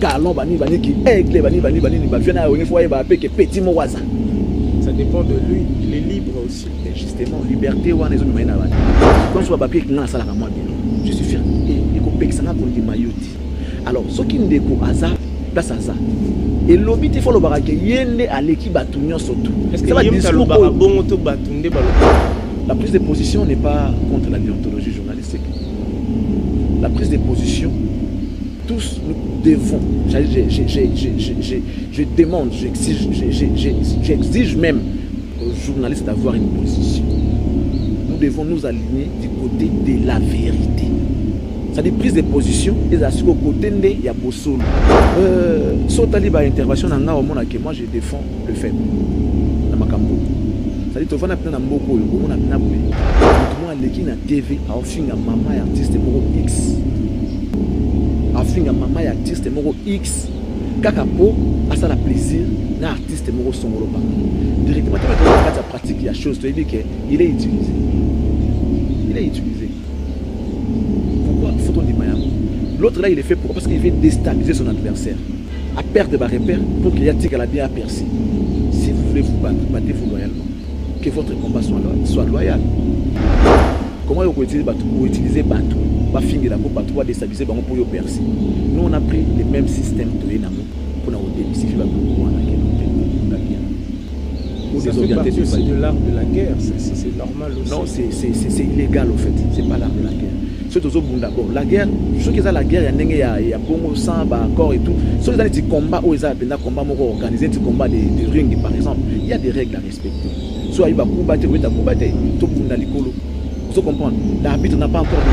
calon bani bani qui aigle bani bani bani ni ba viena au fois ba pe que petit mowaza. Ça dépend de lui, il est libre aussi. Mais justement, liberté ou les hommes na bani. Quand sur papier qui na sala moi bien. Je suis fier et ko pe sanga ko di mayoti. Alors ce qui ndeko aza place aza. Et lobby te faut le barake yende à l'équipe batunyo surtout. Est-ce que yem ta lo bara bon to batunde balo? La prise de position n'est pas contre la déontologie journalistique. La prise de position, tous nous devons, je demande, j'exige même aux journalistes d'avoir une position. Nous devons nous aligner du côté de la vérité. C'est-à-dire prise de position, et à ce côté il y a Bossolo. Sotali ba intervention dans nga omona que moi je défends le faible. Na makambo. C'est-à-dire que tu vas na mboko yo, on a na boye. Tout le monde qui na TV a ofinga mama artiste moko X. Afinga mama artiste moko X. Kaka po a ça la plaisir na artiste moko songolo ba. Directement tu vas faire pratique il y a chose tu dis que il est utilisé. Il est utilisé. Pourquoi faut-on dire Mayamo? L'autre là il est fait pourquoi? Parce qu'il veut déstabiliser son adversaire. À perdre de repères pour qu'il y ait qu'elle a bien aperçu. Si vous voulez vous battre, battez-vous loyalement. Que votre combat soit loyal. Comment vous pouvez utiliser bateau? Pas finir la coupe, bateau, déstabiliser pour y percer. Nous on a pris les mêmes systèmes de l'énamo pour nous démystifier la coupe. Ça fait partie aussi de l'art de la guerre, c'est normal aussi. Non, c'est illégal au fait, c'est pas l'art de la guerre. Surtout d'abord, la guerre, ceux qui ont la guerre, il y a bon sang, accord et tout. Ceux qui ont des combats, ils ont combat organisé, des combats de ring par exemple, il y a des règles à respecter. Soit il va combattre, il va combattre, tout le monde a l'écolo. Vous comprenez? L'arbitre n'a pas encore de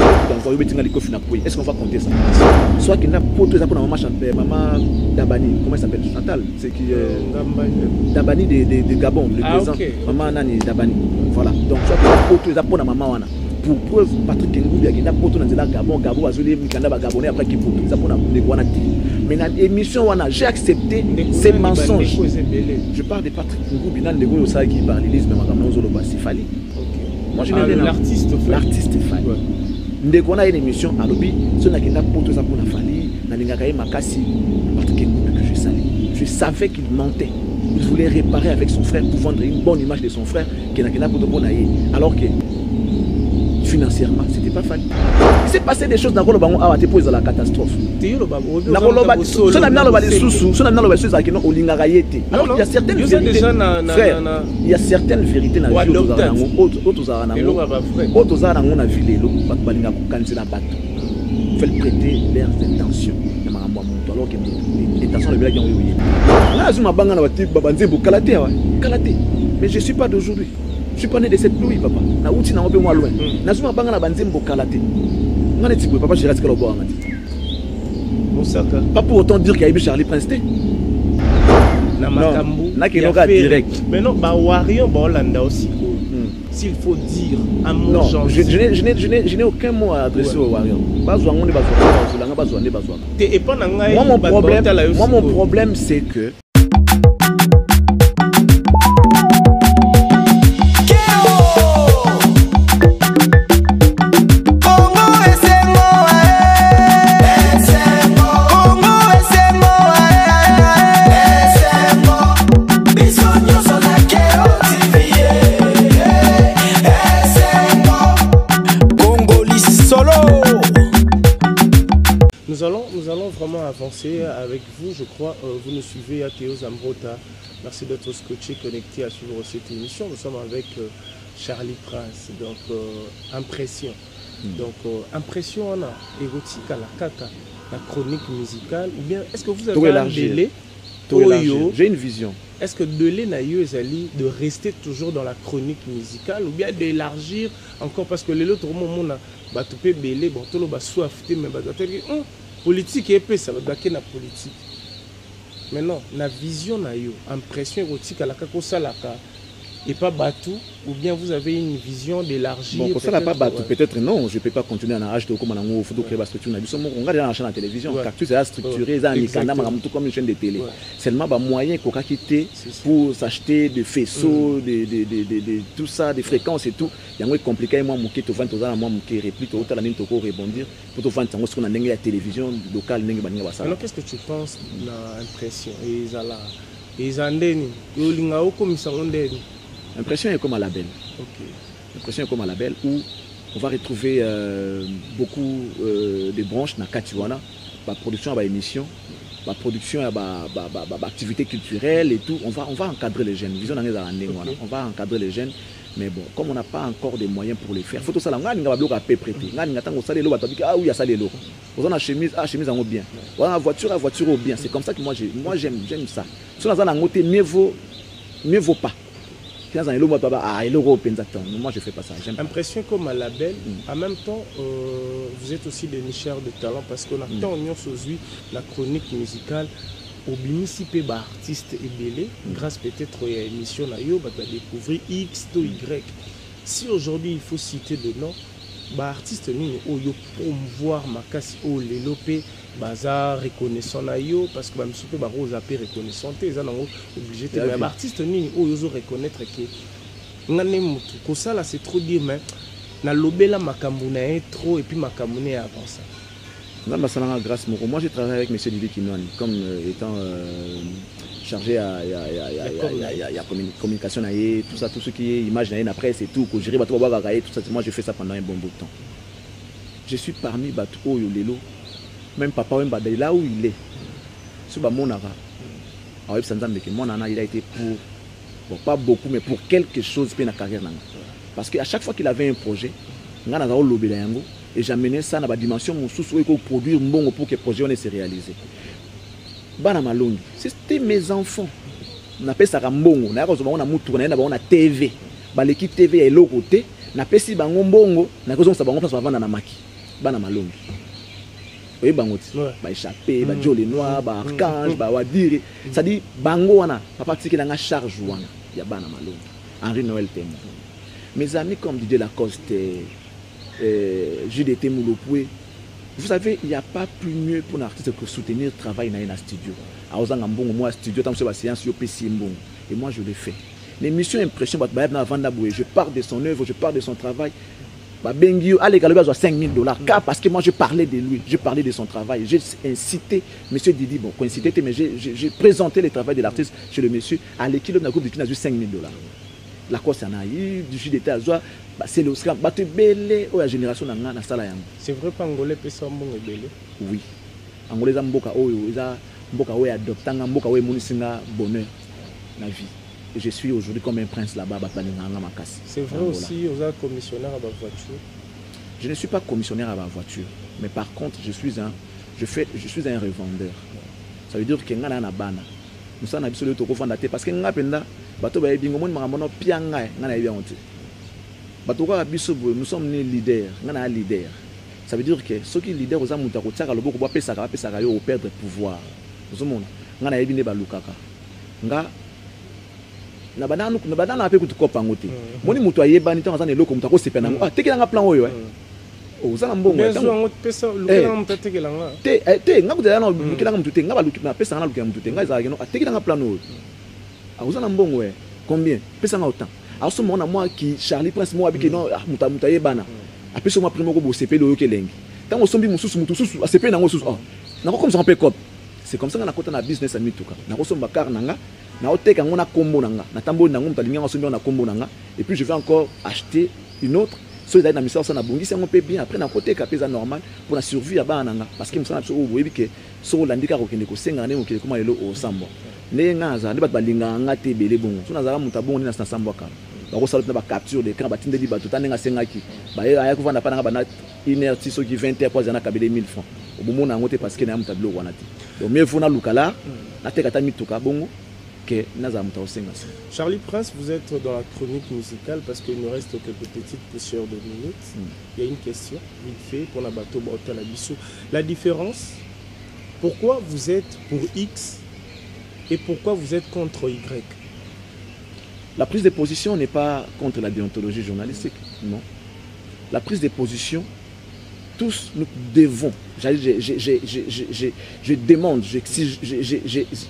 est-ce qu'on va compter ça? Soit qu'il n'a pas tout ça pour maman Dabani, comment il s'appelle? Chantal, c'est qui Dabani de Gabon, le président. Maman Nani Dabani. Voilà. Donc soit qu'il n'a pas tout ça pour la maman Wana. Pour preuve, Patrick Ngoubi qui n'a pas tout dans la Gabon, Gabon a joué Mikanda Gabonais après qu'il faut ça pour la Guanati. Mais dans l'émission j'ai accepté ces mensonges. Je parle de Patrick Ngoubi, dans le ça qui parle l'Élysée, mais maintenant Zoloba Sifali. Moi je n'ai l'artiste Fali. Dès qu'on a une émission à lobby, ce n'a qu'un pour tout ça pour la Fali, Naningakaye Makassi, Patrick Ngoubi que je salais. Je savais qu'il mentait. Il voulait réparer avec son frère pour vendre une bonne image de son frère qui n'a qu'un pour tout alors que financièrement, c'était pas facile. Il s'est passé des choses dans le Bango à pour la catastrophe. Alors il y a certaines vérités. Frère, il y a certaines vérités dans la vie. Il faut prêter leurs intentions. Alors que l'intention mais je ne suis pas d'aujourd'hui. Je suis pas né de cette pluie, papa. Na outi na obe moi loin. Na zuma banga na banzembo kalate. Ngane tibwe papa je reste kalobo ngati. Mosaka. Pas pour autant dire qu'il y a eu Charlie Prince. Na makambu. Na kinoka direct. Mais non, ba Warion ba Hollanda aussi. S'il faut dire un mot gentil. Je n'ai aucun mot à adresser au Warion. Bazwa ngone bazwa. Et pas na ngai. Moi mon problème c'est que Nous allons vraiment avancer avec vous, je crois. Vous nous suivez à Théo Zambrota. Merci d'être scotché, connecté à suivre cette émission. Nous sommes avec Charlie Prince. Donc, impression. Donc, impression, on a érotique à la caca, la chronique musicale. Ou bien, est-ce que vous avez un délai? J'ai une vision. Est-ce que délai n'a eu de rester toujours dans la chronique musicale ou bien d'élargir encore? Parce que les autres moments, on a battu belé, bon, tout le monde a soifté, mais politique et puis ça va baquer la politique. Mais non, la vision n'a eu impression érotique à la kako salaka et pas Batou, ou bien vous avez une vision d'élargir? Bon, pour ça, pas Batou, peut-être non, je ne peux pas continuer à acheter comme un photo créer la structure. On regarde la chaîne de télévision, Cactus est structuré, comme une chaîne de télé. Seulement, moyen qu'on a quitté pour s'acheter des faisceaux, tout ça, des fréquences et tout. Il y a un compliqué, moi, je vais te réplique, je vais te rebondir pour te faire ce qu'on a la télévision locale. Alors, qu'est-ce que tu penses de l'impression? L'impression est comme un label. L'impression est comme un label où on va retrouver beaucoup de branches dans Katiwana, la production, l'émission, la production, l'activité culturelle et tout. On va encadrer les jeunes. Vision on va encadrer les jeunes. Mais bon, comme on n'a pas encore de moyens pour les faire, il faut tout ça. On a prêter. Ah oui, il y a ça les lots. On a la chemise, chemise en haut bien. On a la voiture au bien. C'est comme ça que moi j'aime ça. Si on a la montée, mieux vaut pas. Moi je fais pas ça. Impression comme un label. En même temps, vous êtes aussi des nicheurs de talent parce qu'on a tant aujourd'hui la chronique musicale. Au municipal artiste et belé, grâce peut-être à l'émission Nayo, va découvrir X to Y. Si aujourd'hui il faut citer de noms, artiste ni oyo promouvoir makasi o lelopé bazar reconnaissant Nayo parce que même soupe rose appé reconnaissant ils en ont obligé de mais artiste ni oyo zo reconnaître que ngane mutu ko ça là c'est trop dire mais na lobela makambu na est trop et puis makambu na avance. Grâce moi j'ai travaillé avec M. Didi Kinouani comme étant chargé à communication, tout ça, tout ce qui est image, la presse et tout, que je tout ça, moi je fais ça pendant un bon bout de temps. Je suis parmi Batou Lelo, même papa là où il est, sur mon ara, mon ana il a été pour pas beaucoup mais pour quelque chose dans la carrière parce qu'à chaque fois qu'il avait un projet, il a et j'amenais ça dans la dimension pour produire pour que le projet se réalise. C'était mes enfants. On appelle ça Rambongo. On a TV. L'équipe TV est l'autre côté. On appelle ça Mbongo. On a besoin de ça na maki. Bana malongi. Oui, bangoти. Ba échappé, ba jolé noir, ba archange, ba wadire. Ça dit bango wana. Papa tiki na charge wana. Ya bana malongi. Henri Noël Témoin. Mes amis comme Didier Lacoste. JDT Moulopoué. Vous savez, il n'y a pas plus mieux pour un artiste que soutenir le travail dans un studio. Moi, studio, et moi, je l'ai fait. L'émission Impression, je parle de son œuvre, je parle de son travail. Allez, Galobia, $5 000. Parce que moi, je parlais de lui, je parlais de son travail. J'ai incité M. Didi, bon, coïncité, mais j'ai présenté le travail de l'artiste chez le monsieur. À l'équipe de la groupe, il a eu $5 000. La course en a eu, du JDT à Zoa. C'est le scram. La génération na sala yango. C'est vrai que Angolais peut s'embonner belé. Oui. Angolais a mboka oyo, mboka oyo adoptanga, mboka oyo monisinga bonheur na vie. Et je suis aujourd'hui comme un prince là-bas, c'est vrai aussi, vous êtes commissionnaire à votre voiture. Je ne suis pas commissionnaire à ma voiture, mais par contre, je suis un revendeur. Ça veut dire que ngana na bana. Nous sommes absolument au cofondateur parce que ngapenda bato ba bingo mon mamono pianga ngana yebia onti. Nous sommes les leaders. Ça veut dire que ceux qui sont leaders, ils ont perdre le pouvoir. Nous sommes les alors ce moment moi qui Charlie Prince moi habité non mutaye bana après ce moi primo ko CP do yokelengi tant on sombi mususu CP na mususu na comme ça on peut cop c'est comme ça na kota na business ami tuka na ko somba car nanga na oteka ngona kombo nanga na tambo nango mutalinga sombi na kombo nanga et puis je vais encore acheter une autre so ils na mission ça na bongi c'est on peut bien après na côté capeza normal pour la survie à bana nanga parce que me sana so boyebi que so landika ko kende ko senga ne mo kele kuma lelo o sambo ne ngaza ne bat balinga ngate belé bon so na zala mutabongo ni na sambo ka ba capture d'écran ba tindeli ba tout anenga sengaki ba ya ko vanda pa na ba inertie so qui 20 heures pour na kabele 1000 francs au moment na ngote parce que na mutablo wana ti donc mieux faut na lukala na teka ta mituka bongo que naza muta osenga. Charlie Prince, vous êtes dans la chronique musicale parce qu'il nous reste quelques petites poussières de minutes. Il y a une question vite fait pour la bateau la bissou. La différence, pourquoi vous êtes pour X et pourquoi vous êtes contre Y? La prise de position n'est pas contre la déontologie journalistique, non. La prise de position, tous nous devons, je demande,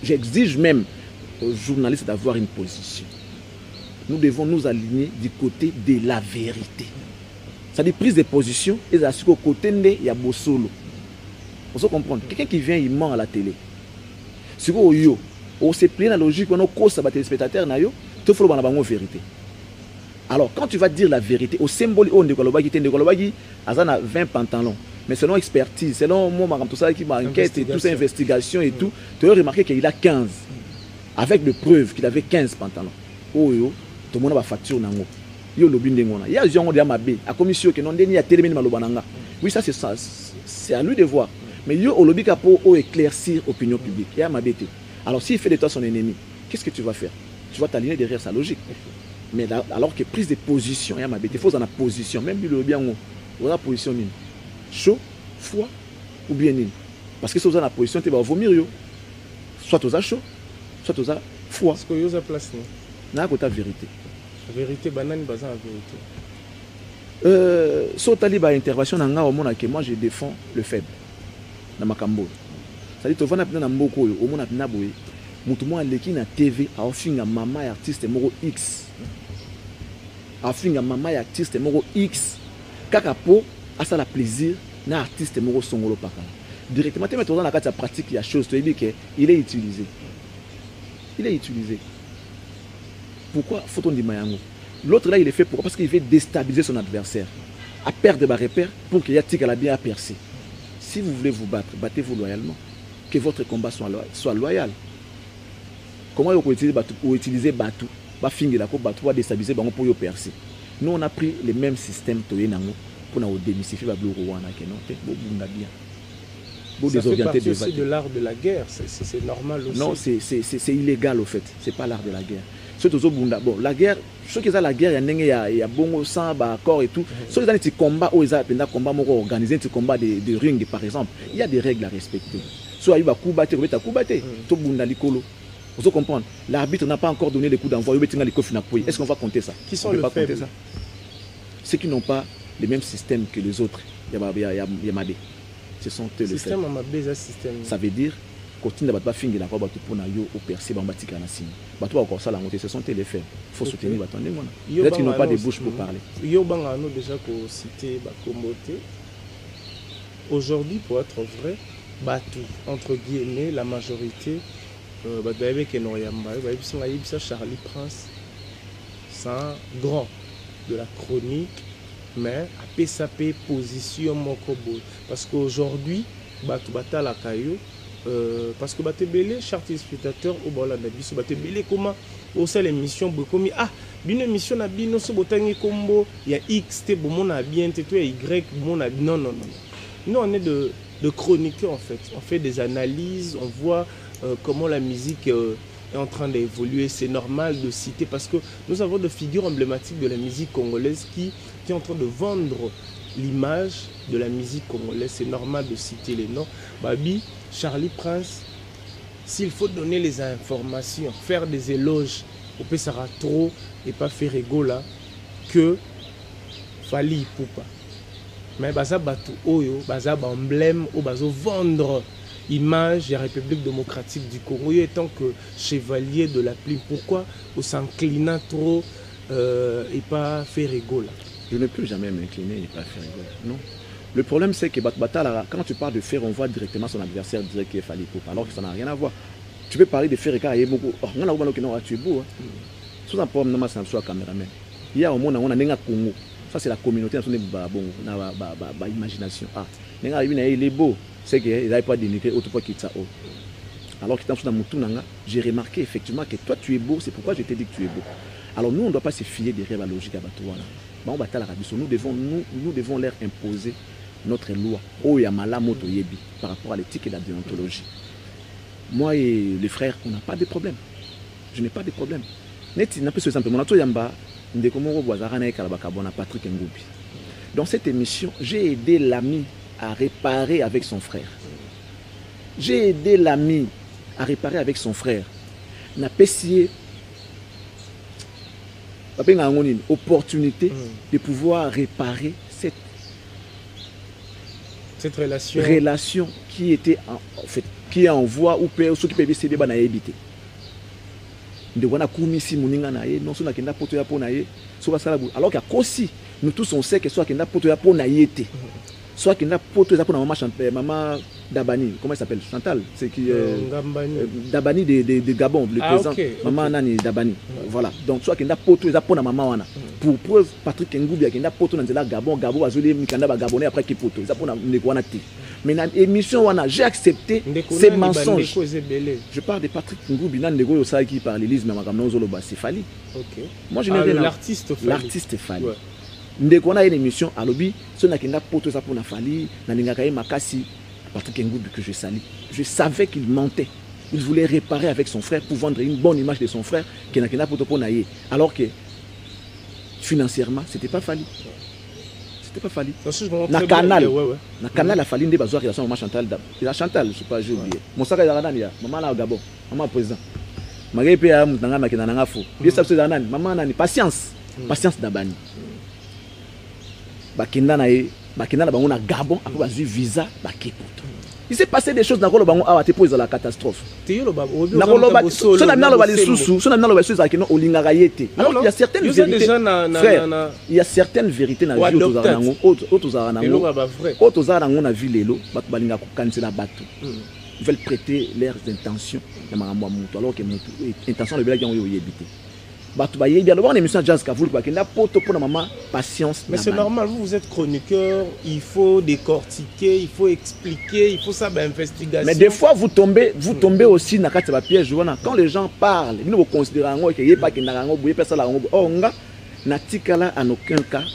j'exige même aux journalistes d'avoir une position. Nous devons nous aligner du côté de la vérité. C'est-à-dire prise de position et au côté de Yabosolo. Vous comprenez? Quelqu'un qui vient, il ment à la télé. Si vous on s'est plié dans la logique, on a cause à téléspectateurs, il faut la vérité. Alors, quand tu vas dire la vérité, au symbole, on dit que a 20 pantalons. Mais selon expertise, selon moi, tout ça qui m'a enquête et tout ça, investigation et tout, tu as remarqué qu'il a 15. Avec de preuves qu'il avait 15 pantalons. Oh yo, tout le monde va facture nango. Yo lobi ndengona. Il y a des gens qui ont mabé. A commission que non deni a télémine malobananga. Oui, ça c'est ça. C'est à lui de voir. Mais yo au lobby pour éclaircir l'opinion publique. Il y a mabété. Alors s'il fait de toi son ennemi, qu'est-ce que tu vas faire? Tu vas t'aligner derrière sa logique. Mais là, alors que prise de position, il y a mabété. Il faut dans la position. Même le bien on a position nini. Chaud, froid ou bien nini. Parce que si vous avez la position, tu vas vomir yo. Soit aux chaud, soit aux froid. Parce que vous avez place non. Na côté vérité. La vérité banane basée en vérité. So taliba intervention nanga au monde que moi je défends le faible. Na makambo. Ça dit to vana pina na mboko yo au monde pina boye. Mutu mo aleki na TV a ofinga mama ya artiste moko X. A ofinga mama ya artiste moko X. Kaka po a ça la plaisir na artiste moko songolo paka. Directement tu mets dans la carte pratique il y a chose tu dis que il est utilisé. Il est utilisé. Pourquoi faut-on dire Mayango? L'autre là, il est fait pourquoi? Parce qu'il veut déstabiliser son adversaire. À perdre des repères pour qu'il y ait tic à la bien à percer. Si vous voulez vous battre, battez-vous loyalement. Que votre combat soit loyal. Comment vous pouvez utiliser Batou? Pour déstabiliser pour percer. Nous, on a pris le même système pour nous démystifier le Rwanda. Ça fait partie aussi de l'art de la guerre. C'est normal aussi. Non, c'est illégal au fait. C'est pas l'art de la guerre. Bon, la guerre, ceux qui ont la guerre, il y a bon sang, accord et tout. Ceux qui ont des combats, ils ont combat organisé, des combats de ring par exemple. Il y a des règles à respecter. Soit il va combattre, il va combattre. Tout le monde likolo. Vous comprenez? L'arbitre n'a pas encore donné les coups d'envoi. Est-ce qu'on va compter ça? Qui sont les faibles? Ceux qui n'ont pas le même système que les autres. Il y a Madé. Ce sont eux les faibles. Ça veut dire continue à finir la robe pour yo au percer bambatika na signe. Bato encore ça la montée, ce sont les faits. Il faut soutenir batondé mona. Peut-être qu'ils n'ont pas de bouche pour parler. Yo banga no déjà ko citer ba Komboté. Aujourd'hui pour être vrai, Batou entre guillemets la majorité bato avec Enoyamba, ba bisa Charlie Prince. C'est un grand de la chronique mais à PSAP position mokobo parce qu'aujourd'hui Batou batala kayo. Parce que tu es charte spectateur au bol de biso tu es comment au sein l'émission comme une émission na bino so botangi combo il y a X te bon a bien te toi Y bon a non nous on est de chroniqueurs en fait, on fait des analyses, on voit comment la musique est en train d'évoluer. C'est normal de citer parce que nous avons des figures emblématiques de la musique congolaise qui est en train de vendre l'image de la musique congolaise. C'est normal de citer les noms. Babi, Charlie Prince, s'il faut donner les informations, faire des éloges, on peut ça trop et pas faire égaux là que Fali Poupa. Mais baza batu oyo, baza emblème ou bazo vendre image de la République démocratique du Congo étant que chevalier de la plume. Pourquoi on s'incline trop et pas faire égaux là? Je ne peux jamais m'incliner et pas faire égaux. Non. Le problème, c'est que quand tu parles de faire, on voit directement son adversaire dire qu'il fallait pour alors que ça n'a rien à voir. Tu peux parler de faire et car il y a beaucoup. On a beaucoup tu es beau. Sous un problème, on a un caméraman. Il y a au monde, on a un Congo. Ça, c'est la communauté, on a imagination. Ah, il est beau. C'est qu'il n'avait pas dénigré autre fois qu'il t'a haut. Alors que dans mon tour, j'ai remarqué effectivement que toi, tu es beau. C'est pourquoi je t'ai dit que tu es beau. Alors nous, on ne doit pas se fier derrière la logique à Batouana. Nous devons leur imposer notre loi par rapport à l'éthique et la déontologie. Moi et les frères, on n'a pas de problème. Je n'ai pas de problème. Patrick Ngoubi. Dans cette émission, j'ai aidé l'ami à réparer avec son frère. J'ai aidé l'ami à réparer avec son frère. N'a pas essayé opportunité de pouvoir réparer cette relation qui était en fait qui est en voie ou peut ceux qui peuvent essayer de éviter. De wana kumisi muninga na ye non so na kenda poto ya pona ye so basala alors qu'à kosi nous tous on sait que soit kenda poto ya pona yete soit kenda poto ya pona maman Dabani, comment il s'appelle? Chantal, c'est qui Dabani de Gabon, le président. Okay, maman Nani Dabani. Voilà. Donc soit kenda poto ya pona maman wana. Pour preuve Patrick Ngoubi kenda poto na nzela Gabon, Gabon azoli mikanda ba Gabonais après qui poto. Ça pona nekwana ti. Mais dans l'émission wana j'ai accepté ces mensonges. Je parle de Patrick Ngoubi nan nego yo sa qui parle l'Élysée mais makamno zoloba c'est Fali. OK. Moi je n'ai l'artiste Fali. Ndeko na une émission à lobby, so na kenda poto ça pona Fali, na lingaka ye makasi Patrick Ngoubi que je salue. Je savais qu'il mentait. Il voulait réparer avec son frère pour vendre une bonne image de son frère qui n'a qu'un poto naïe. Alors que financièrement, c'était pas Fali. C'était pas Fali. Na canal, na canal a Fali ndé bazoa relation maman Chantal. Il a Chantal, je sais pas, j'ai oublié. Mon sac ya nani ya, maman là au Gabon, maman président. Marie pe ya mutanga makina nanga fo. Bien ça c'est nani, maman nani, patience. Patience d'Abani. Bakinda nae bakina na bango na Gabon après bazui visa bakepoto. Il s'est passé des choses dans le bango a te pose la catastrophe. Na koloba so na mina loba lisusu, so na mina loba lisusu akino olingaka yete. Alors il y a certaines vérités. Il y a certaines vérités na vie autoza nango, autoza nango. Autoza nango na vie lelo, batu balinga ko kansela batu. Ils veulent prêter leurs intentions na makambo mutu alors que mutu intention le belaki yango yebité. Mais c'est normal, vous êtes chroniqueur, il faut décortiquer, il faut expliquer, il faut savoir investigation. Mais des fois vous tombez aussi dans le piège. Quand les gens parlent, nous considérons qu'il n'y a pas de natikala en aucun cas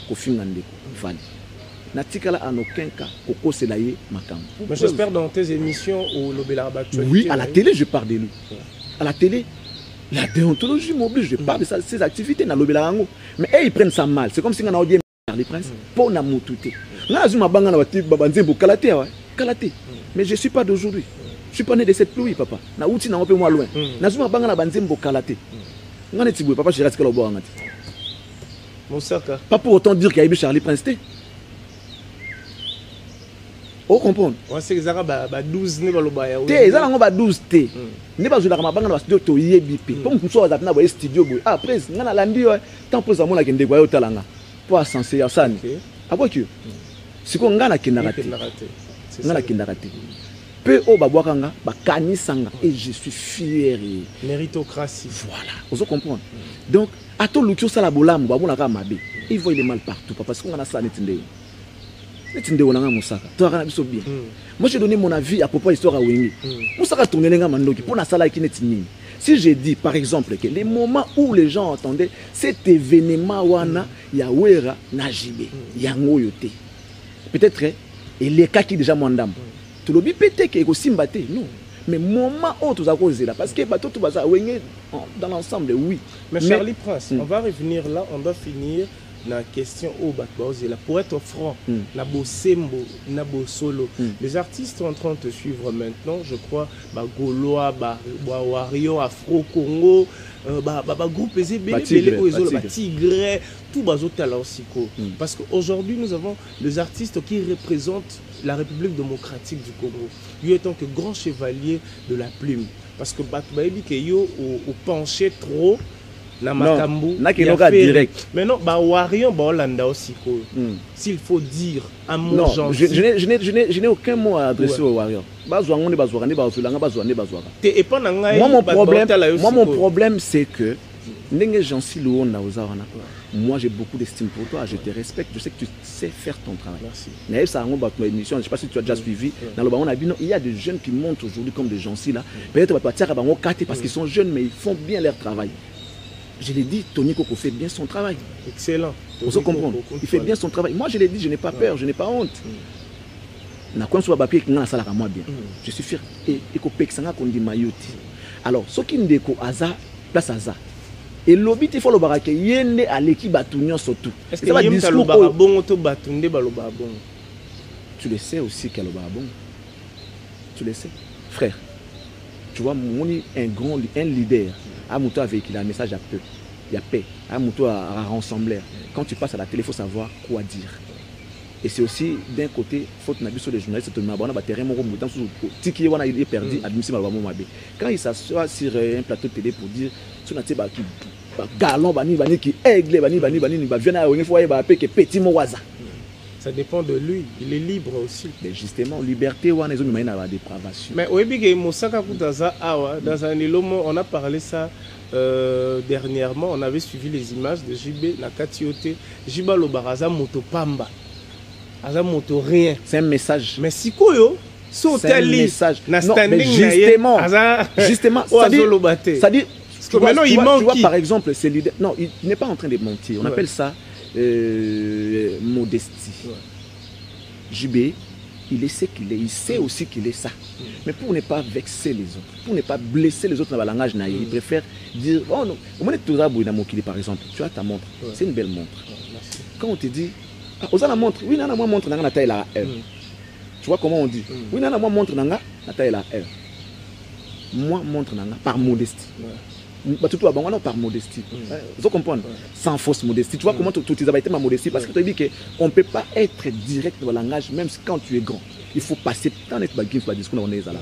natikala en aucun cas Koko Selaye Makam. Mais j'espère dans tes émissions au Lobela Actualité. Oui, à la télé je parle de lui. À la télé. La déontologie m'oblige, je parle de ses activités dans l'Obelango. Mais ils prennent ça mal. C'est comme si on a dit les princes pour na mutute. Là, je mais je ne suis pas d'aujourd'hui. Je ne suis pas né de cette pluie, papa. Na outi na un peu moins loin. Na zuma banga na banzembo kalate. Ngane tibwe papa je reste que lobo ngati. Mosaka. Pas pour autant dire qu'il y a eu Charlie Prince. Vous comprenez? On sait que ça va 12 ne baloba ya. Té, ça va 12 té. Ne pas jouer la mabanga na studio to yebipe. Comme ku so za na ba studio boy. Ah, prince, ngana landi yo. Tant pour ça mon la kende kwa yo talanga. Pour ascenser ya sani. Abo ki. Siko ngana kinarate. Ngana kinarate. Peu o babwaka nga ba kanisanga et je suis fier. Méritocratie. Voilà. Vous comprenez? Donc, à tout l'outil ça la bolamu ba mona ka mabe. Il voit il est mal partout parce qu'on a ça netinde. Moi j'ai donné mon avis à propos de l'histoire à Wengi. Si j'ai dit par exemple que les moments où les gens entendaient cet événement wana yawera najibe yango yote peut-être et les cas qui déjà mandam tout le bipété qui est aussi mbaté non mais moment où tout ça cause là parce que bateau tout baza Wengi dans l'ensemble oui mais Charlie Prince on va revenir là on doit finir la question au Batbaozela pour être franc, na Bosembo, na Bosolo. Les artistes sont en train de te suivre maintenant, je crois, Gaulois, Wario, Afro Congo, groupe Tigre, tout Bazotala aussi. Parce qu'aujourd'hui nous avons des artistes qui représentent la République démocratique du Congo. Lui étant que grand chevalier de la plume. Parce que Batbaebi Keyo au penché trop. Na makambu direct. Mais non, Warion Holanda aussi. S'il faut dire un mot gentil. Je n'ai aucun mot à adresser au Warion. Moi mon problème c'est que moi j'ai beaucoup d'estime pour toi, je te respecte, je sais que tu sais faire ton travail. Merci. Mais ça je ne sais pas si tu as déjà suivi. Il y a des jeunes qui montent aujourd'hui comme des gens là. Peut-être parce qu'ils sont jeunes mais ils font bien leur travail. Je l'ai dit, Tony Koko fait bien son travail. Excellent. Vous comprenez? Il fait bien son travail. Moi, je l'ai dit, je n'ai pas peur, je n'ai pas honte. Je suis fier. Et alors, ce qui me dit Aza, place Aza. Et l'obit, il faut le barake. Yende à l'équipe Batunion surtout. Est-ce que tu le sais aussi qu'elle est bon. Tu le sais. Frère, tu vois, un leader. À Moutou a véhiculé un message à peu. il y a paix. Un mouton à rassembler. Quand tu passes à la télé, il faut savoir quoi dire. Et c'est aussi d'un côté, faute n'a sur les journalistes, il est perdu, admissible. Quand il s'assoit sur un plateau de télé pour dire, galon, qui aigle, petit moaza. Ça dépend de lui, il est libre aussi. Mais justement, liberté, on a la dépravation. Mais on a parlé ça dernièrement, on avait suivi les images de JB Nakatiote, Jiba Lobaraza Motopamba. Aza moto rien. C'est un message. Mais si koyo, c'est un message. Non, mais justement, ça dit, maintenant il manque. Tu vois, par exemple, c'est l'idée. Non, il n'est pas en train de mentir. On appelle ça modestie. JB, il est ce qu'il est. Il sait aussi qu'il est ça. Mais pour ne pas vexer les autres, pour ne pas blesser les autres dans le langage naïf, il préfère dire, oh non, par exemple, tu as ta montre. C'est une belle montre. Quand on te dit, ah, on a la montre. Oui, nana moi montre nanga taille la R. Tu vois comment on dit? Oui, nana moi montre nanga taille la R. Moi montre nanga par modestie. Bah tout par modestie. Vous comprenez? Sans fausse modestie. Tu vois comment tout as été ma modestie parce que tu dis que on peut pas être direct dans le langage même quand tu es grand. Il faut passer dans notre discours on est là.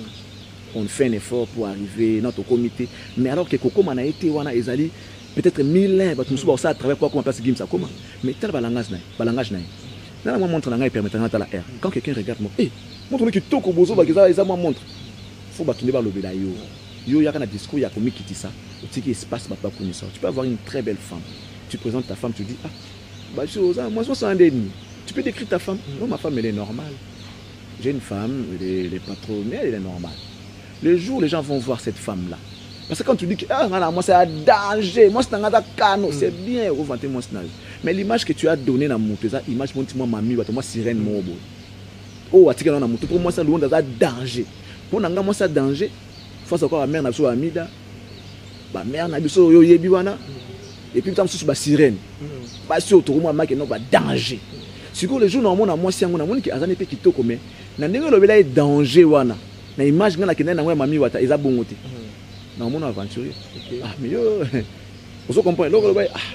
On fait un effort pour arriver dans notre comité. Mais alors que Koko mana été wana ezali peut-être 1000 ans, ça à travers quoi, comment passer ça comment. Mais tel balangage naï. Là, moi montre nanga et permettre à la R. Quand quelqu'un regarde moi, montre qui toko bozo bakiza eza moi montre. Faut battre ba lobela yo. Yo ya kana discours ya komi kiti ça. Tu qui espace ba pas connaissance. Tu peux avoir une très belle femme. Tu présentes ta femme, tu dis bah moi je suis un déni. Tu peux décrire ta femme. Non, ma femme elle est normale. J'ai une femme, elle est pas trop, mais elle est normale. Le jour où les gens vont voir cette femme là. Parce que quand tu dis que moi c'est un danger, moi c'est un cano, c'est bien, moi mais l'image que tu as donnée dans mon ça image moi mamie, moi sirène moi oh atika na moto pour moi ça loin dans un danger. Pour nanga moi ça danger, faut encore la mère na so amida. Ba mère na biso yo yebi wana. Et puis tam sous ba sirène. Ba si autour moi ma que non ba danger. Siko le jour normalement moi si ngona moni ki azane pe kitoko mais na ndenge lobela danger wana. Na image ngana ke na moi mamie wata eza bongote. Dans mon aventurier. Ah, mais yo, vous comprenez,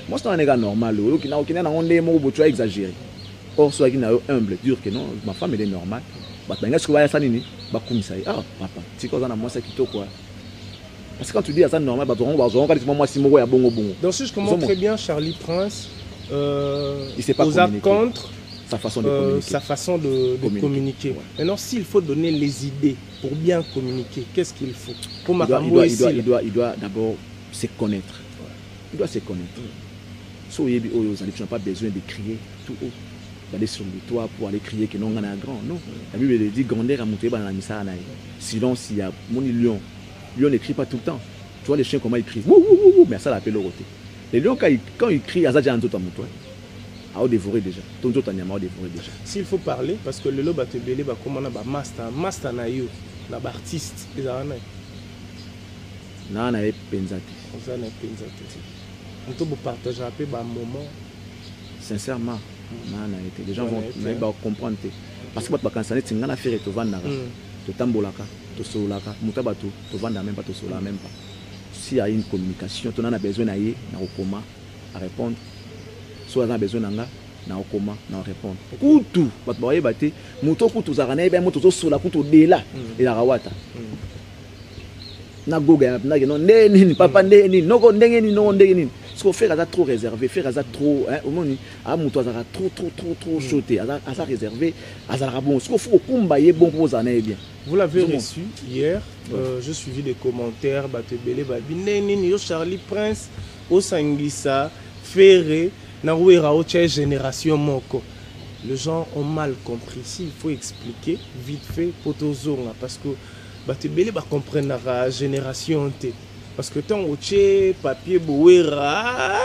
moi c'est un gars normal, qui n'a pas exagéré. Or, soit qui n'a humble, dur que non, ma femme elle est normale. Ah, papa, c'est quoi ça, moi c'est qui quoi. Parce que quand tu dis à ça normal, moi si moi bon. Donc, si je comprends très bien, Charlie Prince, il sait pas contre sa façon de communiquer. Sa façon de communiquer. Ouais. Maintenant, s'il faut donner les idées pour bien communiquer, qu'est-ce qu'il faut pour il doit d'abord se connaître. Ouais. Il doit se connaître. Tu n'as pas besoin de crier tout haut. D'aller sur le toit pour aller crier que non, on a grand. Non. La Bible dit grandeur à monter dans la missa. Sinon, s'il y a mon lion, lion n'écrit pas tout le temps. Tu vois les chiens comment ils crient. Mais ça l'appelle le roté. Les lions, quand ils crient, ça déjà un autre à mon toit. À dévorer déjà. Ton autre animal à dévorer déjà. S'il faut parler, parce que le lobe a te belé, comment on a master na yo, na artiste, les arana. Na na penzati. On a penzati. On peut partager un peu un moment. Sincèrement, les gens vont comprendre. Parce que quand ça n'est pas affaire de vendre, de tambolaka, de solaka, mutabato, de vendre même pas, de sola même pas. S'il y a une communication, tu en as besoin d'aller, na comment à répondre. Soit on a besoin d'anga, na comment na répondre. Kutu, batbaye baté, moto kutu zarana ebe moto sola kutu dela et la rawata. Na goga na non neni papa neni noko ndenge ni no ndenge ni. Ce qu'on fait ça trop réservé, faire ça trop au moni a moto ça trop sauté, ça réservé, ça bon. Ce qu'il faut kumbaye bon pour zana bien. Vous l'avez reçu hier, je suivi des commentaires batebele babi neni yo Charlie Prince au Sangisa Ferré na ouera au génération moko. Les gens ont mal compris. S'il faut expliquer vite fait potozonga parce que batebele ba comprendre la génération T. Parce que tant que papier bouera,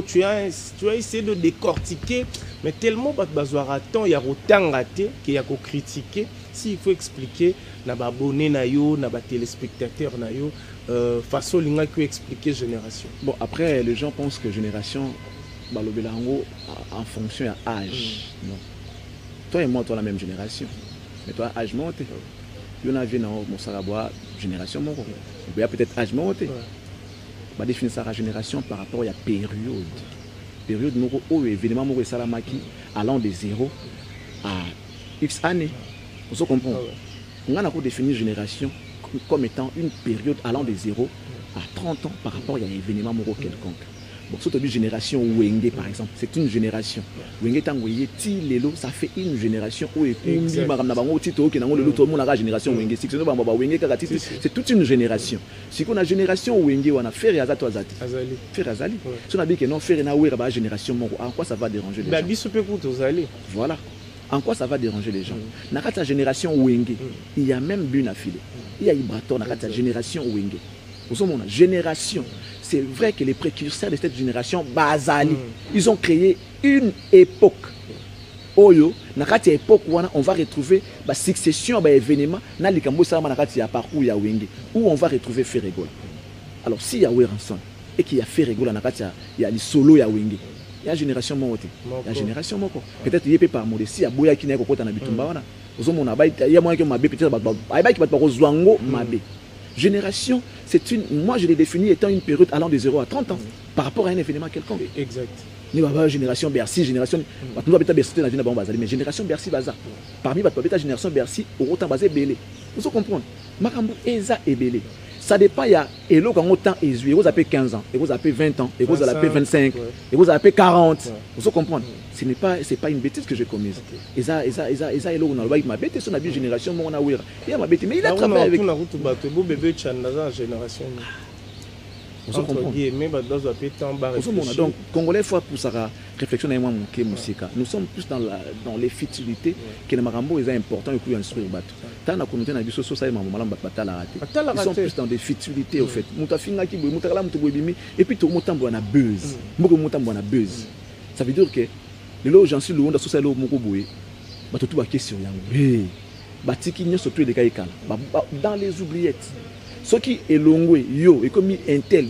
tu as essayé de décortiquer, mais tellement il y a autant raté qu'il y a qu'à critiquer. S'il faut expliquer, na abonné na yo, na téléspectateur na yo, façon linga que expliquer génération. Bon après les gens pensent que génération balobelango en fonction à âge. Non. Toi et moi toi la même génération, mais toi âge monté. Il y en a vu dans mon Sarabois génération mon. Il y a peut-être âge monté. va définir sa génération par rapport à la période. Période où événement moko salamaki allant de 0 à X années. Vous comprenez? On a défini génération comme étant une période allant de 0 à 30 ans par rapport à un événement moko quelconque. Bon, surtout une génération Wenge par exemple, c'est une génération. Wenge tangoye ti lelo, ça fait une génération où ekumbi makamna bango tito ki nango lelo tout le monde a génération Wenge. C'est toute une génération. Si qu'on a génération Wenge, on a faire azato azati. Faire azali. Si on a dit que non faire na wera ba génération moko, en quoi ça va déranger les gens? Ba biso pe ko tozali. Voilà. En quoi ça va déranger les gens? Dans la génération Wenge, il y a même Bune affilée. Il y a Ibraton dans la génération Wenge. Génération, c'est vrai que les précurseurs de cette génération, Bazali, ils ont créé une époque. Oyo, dans cette époque, on va retrouver la succession d'événements dans le parcours Wenge, où on va retrouver Ferregola. Alors, s'il y a Weranson et qu'il y a Ferregola, il y a les solos Wenge. Il y a la génération Morote. La génération Moko. Peut-être qu'il y a par modestie, il y a Boya qui n'est pas dans Bitumba. Il y a moins que Mabé, peut-être Mabé. Génération, c'est une. Moi, je l'ai défini étant une période allant de 0 à 30 ans par rapport à un événement quelconque. Exact. Nous avons génération Bercy, génération. Nous avons Bercy, mais génération Bercy, Baza. Parmi la génération Bercy, au autant basé Belé. Vous comprenez? Makambo Eza et Belé. Ça dépend, il y a Elo quand autant Ezu, et vous avez 15 ans, et vous avez 20 ans, et vous avez 25, et vous avez 40. Vous comprenez? Ce n'est pas une bêtise que j'ai commise. Eza Elo, on a ma bête, c'est une génération, mon awira. Il y a ma bête, mais il a travaillé avec. Donc, Congolais, il faut pousser à réflexion à moi, nous sommes plus dans les futilités que les marambo est important et puis instruire bateau. Tant la communauté n'a vu ça, ça ils sont plus dans des futilités au fait. Et puis tout le monde a buzz. Buzz. Ça veut dire que les lots j'en suis loin dans ce lot moko boye. Bateau tout question yango. Batiki nyo surtout des caïkala. Dans les oubliettes. Ce qui est long, yo, et comme un tel,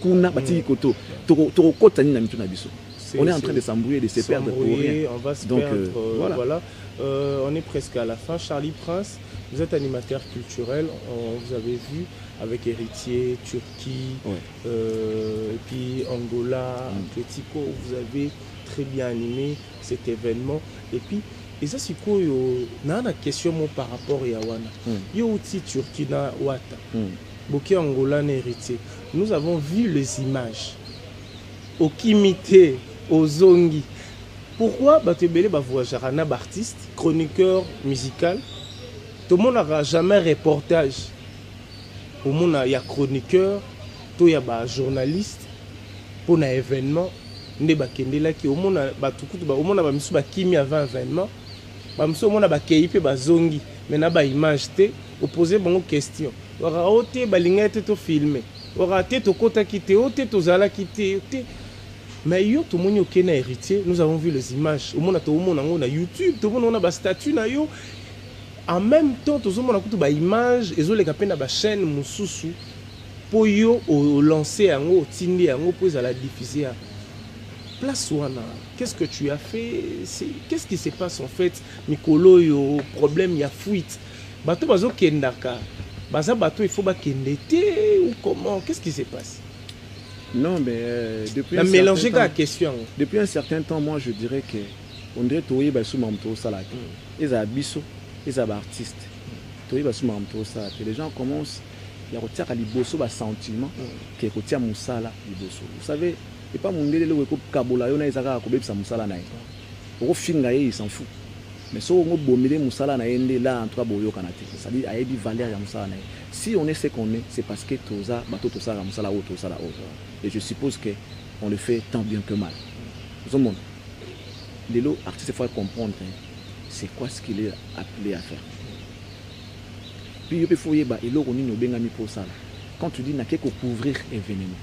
kuna, bati koto, toro kota ni na mitu na biso. On est en train de s'embrouiller, de se perdre pour rien. On va se perdre. Voilà. On est presque à la fin. Charlie Prince, vous êtes animateur culturel. On vous avez vu avec Héritier, Turquie, et puis Angola, Atletico. Vous avez très bien animé cet événement. Et puis, et ça c'est quoi na question par rapport à Yawana. Yo outi Turquie na Wata. Boki Angola na Héritier. Nous avons vu les images. Au Kimité, aux Zongi. Pourquoi Batebele Bavoajara na artiste, chroniqueur musical. Tout le monde n'aura jamais reportage. Au monde il y a chroniqueur, tout il y a journaliste pour un événement. Ne bakendela ki au monde batukutu ba au monde ba misu ba kimi avant événement. Bamso mona ba keipe ba zongi mais na ba image te opposer bon question ora ote balingete to filmer ora te to kota kite ote to zala kite mais yo to moni okena héritier nous avons vu les images au mona to mona ngo na YouTube to mona na ba statut na yo en même temps to mona kutu ba image ezoleka pe na ba chaîne mususu po yo o lancer yango tindi yango po za la diffuser. Place Wana, qu'est-ce que tu as fait? Qu'est-ce qui se passe en fait? Mikolo, il y a problème, il y a fuite. Bateau bazo kendaka. Baza bateau, il faut ba kendete ou comment? Qu'est-ce qui se passe? Non, mais depuis un mélanger la question. Depuis un certain temps, moi je dirais que on dirait toye ba sous mamto salaki. Ils a biso, ils a artiste. Toye ba sous mamto salaki. Les gens commencent il y a retient à liboso ba sentiment que retient musala liboso. Vous savez, et pas mon délai le kabola yona izaka ko bebisa musala na ye. Oko finga ye il s'en fout. Mais si on bomile musala na yende là en trois boyo kanate. Ça dit ayebi valeur ya musala na ye. Si on est ce qu'on est, c'est parce que toza bato to sala musala o to sala o. Et je suppose que on le fait tant bien que mal. Tout le monde. Les lots artistes faut comprendre c'est quoi ce qu'il est appelé à faire. Puis il faut y ba elo roni no bengami pour ça. Quand tu dis n'a qu'à couvrir événement.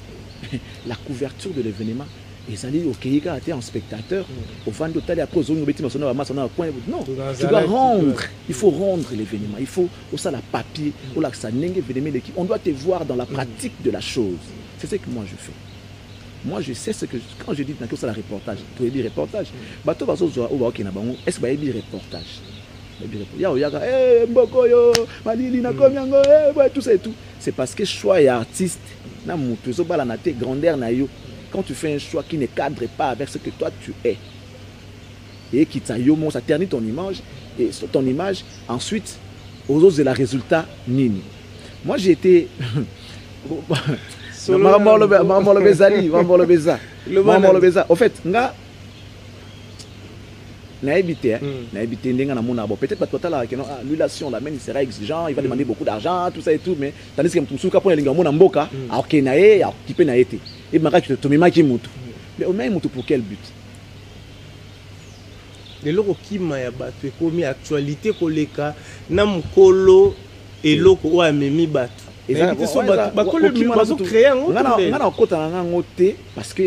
La couverture de l'événement, ils allaient au Kéika à en spectateur, au fan d'hôtel et après aux autres, non, tu dois rendre, il faut rendre l'événement, il faut aussi la papier, on doit te voir dans la pratique de la chose. C'est ce que moi je fais. Moi je sais ce que, quand je dis que c'est la reportage, tu as dit reportage, est-ce que tu as reportage? Tout ça et tout. c'est parce que choix et artiste, na mutu zo bala na te grandeur na yo. Quand tu fais un choix qui ne cadre pas avec ce que toi tu es, et qui t'a yo, ça ternit ton image, et sur ton image, ensuite, aux autres, c'est le résultat nini. Moi, j'ai été. Au fait, peut-être pas total avec l'annulation, la il sera exigeant, il va demander beaucoup d'argent, tout ça et tout, mais tandis que tout ça pour les gens mboka, alors qu'il n'a et qui peut n'a été. Et mara tu te mets qui mutu. Mais au moins mutu pour quel but? Les locaux qui m'a battu comme actualité koleka na mukolo et loko wa memi batu. Et ça bakolo mi bazo créer un autre. Ngana okota na ngote parce que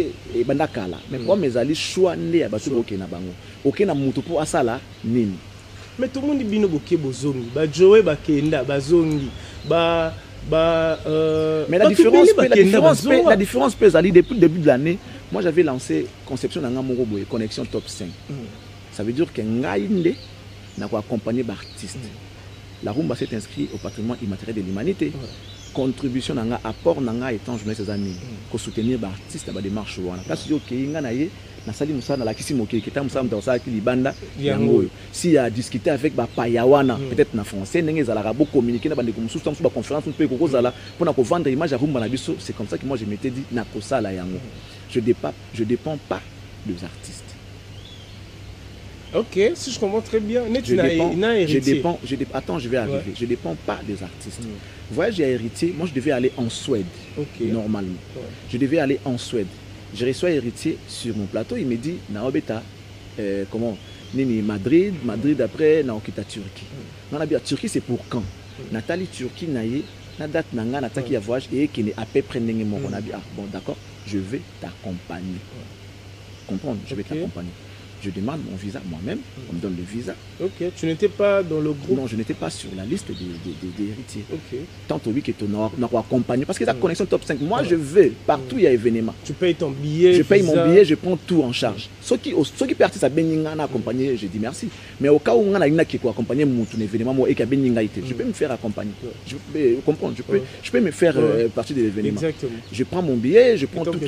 banda kala. Mais pour mes ali choix ndé ya batu boke na bango. OK na mutu pour asala nini. Mais tout le monde bino boke bozongi, ba Joe ba kenda bazongi, mais la différence peut aller depuis le début de l'année. Moi j'avais lancé conception d'un Moro Boy connexion top 5. Ça veut dire que Ngaïnde n'a pas accompagné d'artistes. La Rumba s'est inscrite au patrimoine immatériel de l'humanité. Contribution n'a apport n'a étant journaliste ses amis pour soutenir l'artiste dans la démarche. Parce que s'il a discuté avec Payawana, peut-être en français, il a communiqué dans des conférences pour vendre l'image à Rumba. C'est comme ça que moi je m'étais dit je ne dépends pas des artistes. Ok, si je comprends très bien, attends, je vais arriver. Je ne dépends pas des artistes. Voyage j'ai héritier, moi je devais aller en Suède, normalement. Je devais aller en Suède. Je reçois héritier sur mon plateau, il me dit, Naobeta, comment Nini, Madrid après, Naokita Turquie. Non, la Turquie c'est pour quand? Nathalie Turquie, Naye, na date Nanga, Nataki à voyage et qui n'est à peu près mon on a dit, ah bon d'accord, je vais t'accompagner. Comprendre, je vais t'accompagner. Je demande mon visa moi-même, on me donne le visa. Ok, tu n'étais pas dans le groupe? Non, je n'étais pas sur la liste des héritiers. Ok. Tant oui que tu n'auras accompagné. Parce que la connexion top 5, moi je vais, partout il y a événement. Tu payes ton billet? Je paye mon billet, je prends tout en charge. Ceux qui partent à Beninga accompagné, je dis merci. Mais au cas où on a une qui accompagné mon événement et qui a Beninga été, je peux me faire accompagner. Je peux comprendre, je peux me faire partie de l'événement. Exactement. Je prends mon billet, je prends tout.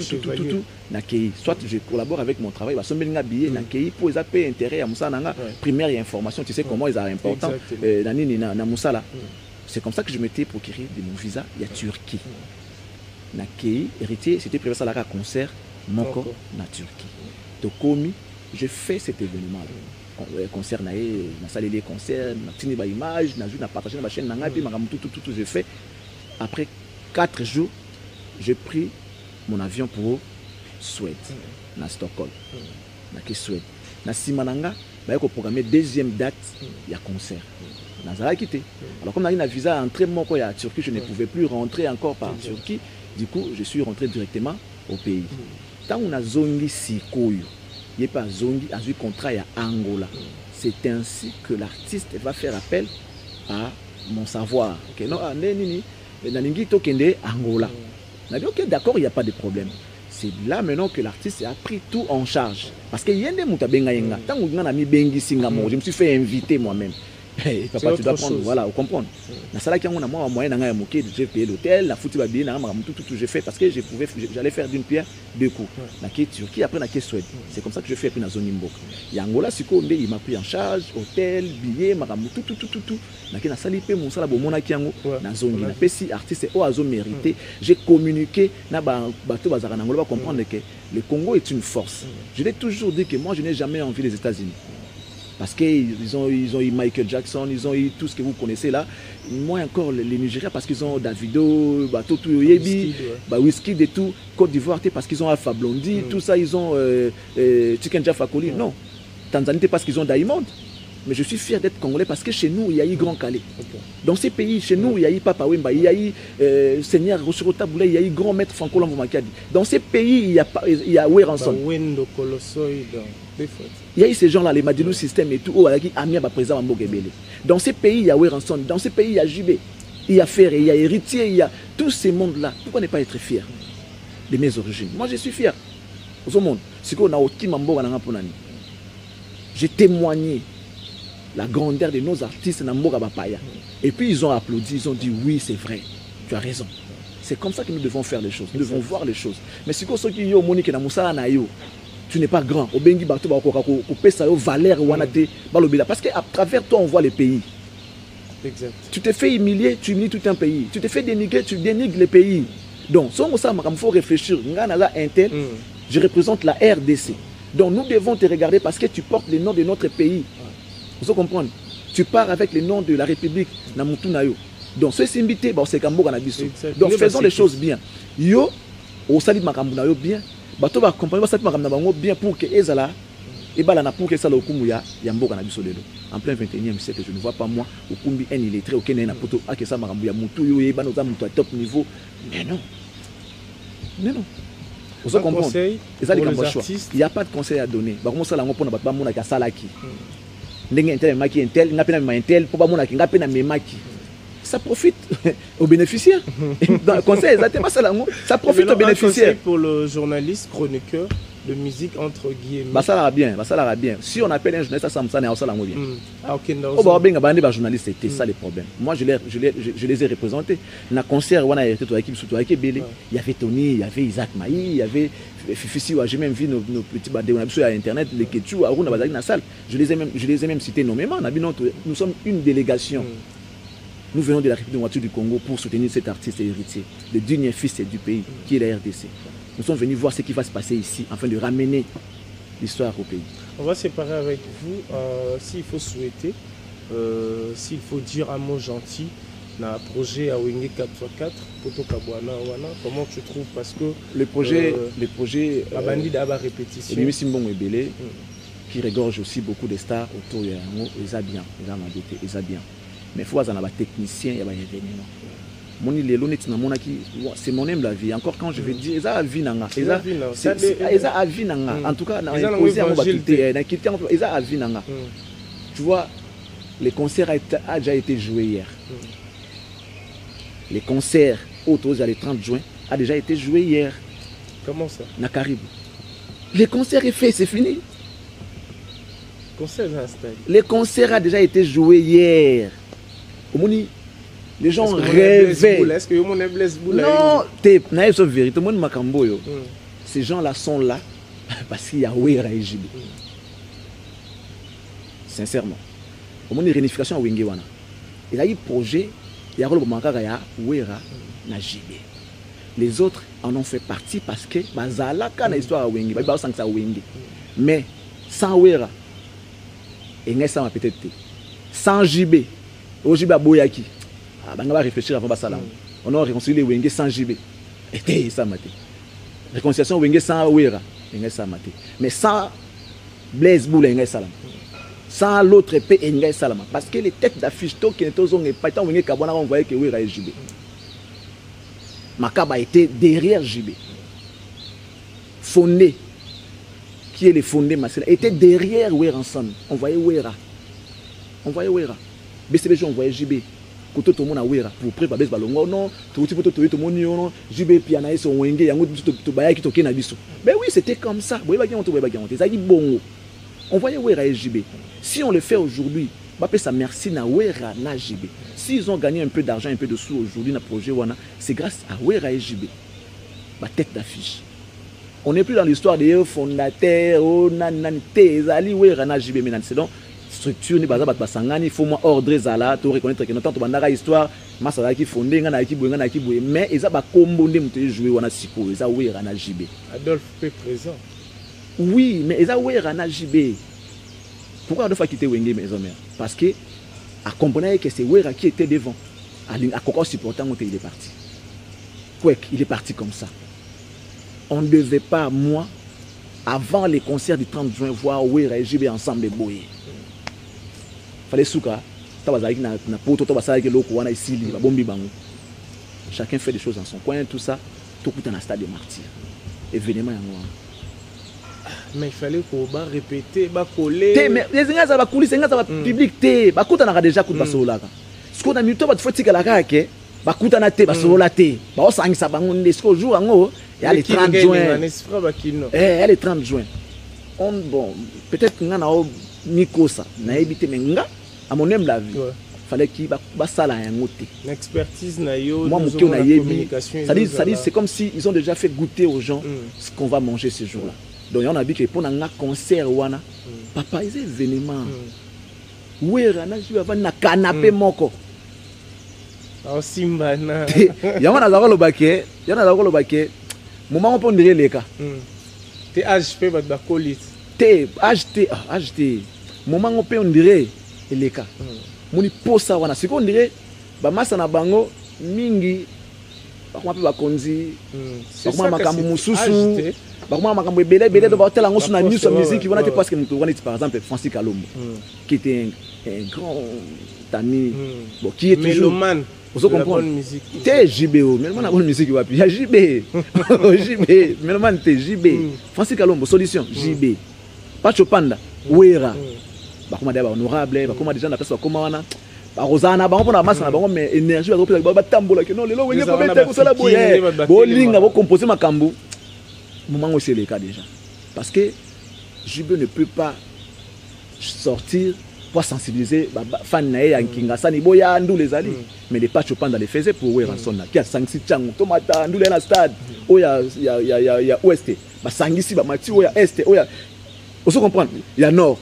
Soit je collabore avec mon travail, parce que je billet, pour les appeler intérêt à Moussa Nanga, primaire et information, tu sais comment ils sont importants. C'est comme ça que je m'étais procuré de mon visa, il y a Turquie. Nakei, héritier, c'était prévu ça là à concert, Moko, na Turquie. Donc, comme je fais cet événement-là, concert, na salle les concerts, na tini ba image, na partagé ma chaîne, na tout, j'ai fait. Après 4 jours, j'ai pris mon avion pour Suède, na Stockholm, na Suède. Na Simananga, il faut programmer deuxième date, il y a concert. Nazara quitté. Alors comme on a eu un visa entrée à Turquie, je ne pouvais plus rentrer encore par Turquie. Du coup, je suis rentré directement au pays. Tant on a zongi Sikoyo, il n'y a pas zongi, a eu contrat à Angola. C'est ainsi que l'artiste va faire appel à mon savoir. Ok, non, Angola. On a dit ok, d'accord, il n'y a pas de problème. C'est là maintenant que l'artiste a pris tout en charge. Parce que je me suis fait inviter moi-même. Papa, tu dois prendre, voilà, vous comprenez. J'ai payé l'hôtel, la foutu babi, tout j'ai fait parce que j'allais faire d'une pierre deux coups. Turquie, après la Suède. C'est comme ça que je fais puis dans zone Mbok. Yangola, il m'a pris en charge, hôtel, billets, tout. Na sali pe mon sala bomona kiango na zone na pesi artiste o azo mérité. J'ai communiqué na bato bazara na ngolo ba comprendre que le Congo est une force. Je l'ai toujours dit que moi je n'ai jamais envie les États-Unis. Parce qu'ils ont eu Michael Jackson, ils ont eu tout ce que vous connaissez là. Moi encore les Nigériens parce qu'ils ont Davido, Toto Yebi, Wizkid et tout, Côte d'Ivoire parce qu'ils ont Alpha Blondy, tout ça ils ont Chicken Jaffa Koli. Non, Tanzanie parce qu'ils ont Diamond. Mais je suis fier d'être congolais parce que chez nous, il y a eu Grand Calais. Dans ces pays, chez nous, il y a eu Papa Wemba, il y a eu Seigneur Rochero Taboulé, il y a eu Grand Maître Franco Lambo Makadi. Dans ces pays, il y a Weranson. Il y a eu ces gens-là, les Madilou System et tout, dans ces pays, il y a Weranson. Dans ces pays, il y a Jubé, il y a Ferré, il y a Héritier, il y a tous ces mondes-là. Pourquoi ne pas être fier de mes origines? Moi, je suis fier. Au monde, c'est qu'on a aucun mambo. J'ai témoigné la grandeur de nos artistes. Et puis ils ont applaudi, ils ont dit oui, c'est vrai. Tu as raison. C'est comme ça que nous devons faire les choses. Nous devons voir les choses. Mais si ceux qui ont Monique na Moussa na yo, tu n'es pas grand. Au Bengi Bato ba ko pesa yo valeur wanate balobila parce que à travers toi on voit les pays. Exact. Tu te fais humilier, tu humilies tout un pays. Tu te fais dénigrer, tu dénigres les pays. Donc, il faut réfléchir. Je représente la RDC. Donc, nous devons te regarder parce que tu portes le nom de notre pays. Vous comprenez? Tu pars avec le nom de la République. Donc, ce invité, c'est Kambo Ganabiso. Donc, faisons les choses bien. Yo, au salit Makambunayo bien. Bato va comprendre, ça bien pour que Ezala. Et bien, pour que ça le Kumuya, Yambo Ganabiso de en plein 21e siècle, je ne vois pas moi, au Kumbi, un illettré, aucun n'a poto, à que ça Makambuya, Moutou, Yeba, nous avons top niveau. Mais non. Mais non. Vous comprenez? Il n'y a pas de conseil à donner. Comment ça, on peut pas mon à Salaki. Ça profite aux bénéficiaires. Dans le conseil, ça profite aux bénéficiaires. Pour le journaliste, chroniqueur de musique, entre guillemets. Ça va bien, ça va bien. Si on appelle un journaliste, ça me bien. Ah, ok, journaliste, c'était ça le problème. Moi, je les ai représentés. Dans le concert, il y avait Tony, il y avait Isaac Maï, il y avait Fifi, j'ai même vu nos petits badés, on a vu sur Internet, les Ketchou, Arun, dans la salle. Je les ai même cités nommément. Nous sommes une délégation. Nous venons de la République du Congo pour soutenir cet artiste héritier, le digne fils du pays, qui est la RDC. Nous sommes venus voir ce qui va se passer ici, afin de ramener l'histoire au pays. On va séparer avec vous, s'il faut souhaiter, s'il faut dire un mot gentil, dans le projet Awenge 4x4, Poto Kabwana, comment tu trouves? Parce que le projet Abandi d'aba répétition, qui regorge aussi beaucoup de stars autour de Yango, ils a bien, mais il faut avoir des techniciens et des événements. C'est mon aime la vie. Encore quand je vais dire, ils ont la vie. En tout cas, ils ont la vie. Tu vois, les concerts ont déjà été joués hier. Les concerts autour le 30 juin a déjà été joué hier. Comment ça? Na Caribou. Les concerts est fait, c'est fini. Les concerts a déjà été joués hier. Les gens rêvaient. Est-ce que vous êtes blessé? Non, c'est vérité. Ces gens-là sont là parce qu'il y a Wera et Jibé. Sincèrement. Au moins, une réunification à Wengewana. Il y a eu un projet, il y a eu Wera et Jibé. Les autres en ont fait partie parce que Bazala, quand l'histoire à Wenge, mais sans Wera, et ça m'a peut-être sans Jibé, au Jibé Boyaki. On va réfléchir avant ça. On a réconcilié Wenge sans Jibé. Et ça m'a dit. Réconciliation Wenge sans Wera, ça m'a dit. Mais sans Blaise Boule, sans l'autre épée, parce que les têtes d'affiche, qui n'étaient pas tant Wenge Kabwana, on voyait que Wera et Jibé. Makaba était derrière Jibé. Fondé, qui est le fondé, était derrière Wera ensemble. On voyait Wera. BCBG, on voyait Jibé. Quand tout le monde a Wera pour préparer ce ballon, non, tout le monde Jibé Piana son Wenge, Yango to Bayaki to Kenabiso. Ben oui, c'était comme ça. On voyait Wera et Jibé. Si on le fait aujourd'hui, on va appeler ça merci na Wera na Jibé. S'ils ont gagné un peu d'argent, un peu de sous aujourd'hui dans le projet Wana, c'est grâce à Wera et Jibé. Ma tête d'affiche. On n'est plus dans l'histoire des fondateurs, Zali Wera na Jibé maintenant. C'est donc structure ni baza basangani, il faut moi ordre zala to reconnaître que notre bandara histoire masala qui fondé ngana ki boye mais eza ba kombo ndé muté jouer wana siko eza Wera na Jibé. Adolphe P présent. Oui, mais eza Wera na Jibé. Pourquoi Adolphe a quitté Wenge mes hommes? Parce que à comprendre que c'est Wera qui était devant. À Coco supportant il est parti. Quoi, il est parti comme ça. On ne devait pas, moi, avant les concerts du 30 juin, voir Wera et Jibé ensemble boyer. Fallait souka, chacun fait des choses dans son coin, tout ça, tout coûte un stade de martyr. Événement. Mais il fallait qu'on répéter, coller. Mais les gens qui ont coulisses, les gens public, ils ont déjà coupé la ce qu'on a mis, il faut que la raque, bakuta na te basola te ba osangisa bango ndesiko jour ango ya le 30 juin eh le 30 juin on bon peut-être nga na o mikosa na ebité menga à mon aime la vie fallait qu'il ça la ngote. L'expertise na yo, moi mon na yebi. Ça dit c'est comme si ils ont déjà fait goûter aux gens ce qu'on va manger ce jour-là. Donc on a dit que pour un concert wana papa ils événement. Wera na je va na canapé moko. Oh simba na. Yama na zakolo baké, yana zakolo baké. Moment on peut dire les cas. T'es HP ba colit. T'es HT. Moment on peut dire les cas. Moni posa wana siko on dirait ba masa na bango mingi bakoma pe bakonzi bakoma makambo mususu bakoma makambo ebele do ba hôtel ngo suna news musique wana te parce que mutu wana par exemple Francis Kalombo qui était un grand ami bon qui est toujours mélomane. Vous comprenez musique. T'es JBO, mais on a bonne musique wapi. Il y a JB. JB, mais on t'es JB. Francis Kalombo solution JB. Pas Chopanda, Wera. Bah comment dire honorable, bah comment déjà na personne comment wana. Bah Rosana, bah on prend la masse na bah mais énergie bah tambola que non les lois ko mettre ko sala boye. Bo linga bo composer makambo. Moment où c'est le cas déjà. Parce que JB ne peut pas sortir pour sensibiliser fan nae ya Kinshasa ni boya ndu les ali mais les patchs Chopanda les faisait pour Wera sonna qui a sangisi chango tomata ndu na stade oya ya ouest ba sangisi ba mati oya est oya vous comprenez il y a nord